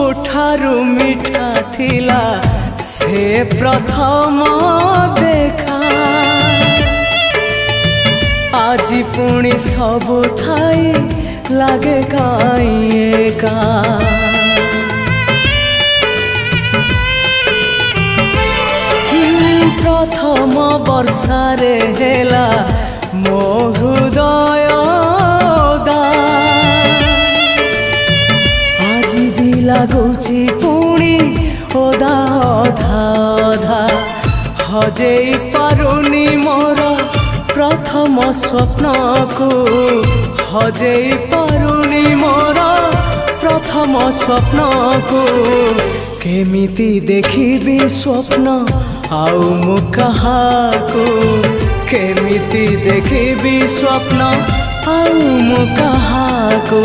ସବୁଠାରୁ ମିଠା ଥିଲା ସେ ପ୍ରଥମ ଦେଖା। আজি ପୁଣି ସବୁ ଥାଇ ଲାଗେ କାଇଁ ଏକା। ପ୍ରଥମ ବର୍ଷାରେ ହେଲା ମୋ ହୃଦୟ ଓଦା। ଆଜି ବି ଲାଗୁଛି ପୁଣି ଓଦା ଅଧା ଅଧା। ହଜେଇ ପାରୁନି ମୋର ପ୍ରଥମ ସ୍ୱପ୍ନକୁ, ହଜେଇ ପାରୁନି ମୋର ପ୍ରଥମ ସ୍ୱପ୍ନକୁ। କେମିତି ଦେଖିବି ସ୍ୱପ୍ନ ଆଉ ମୁଁ କାହାକୁ, କେମିତି ଦେଖିବି ସ୍ୱପ୍ନ ଆଉ ମୁଁ କାହାକୁ।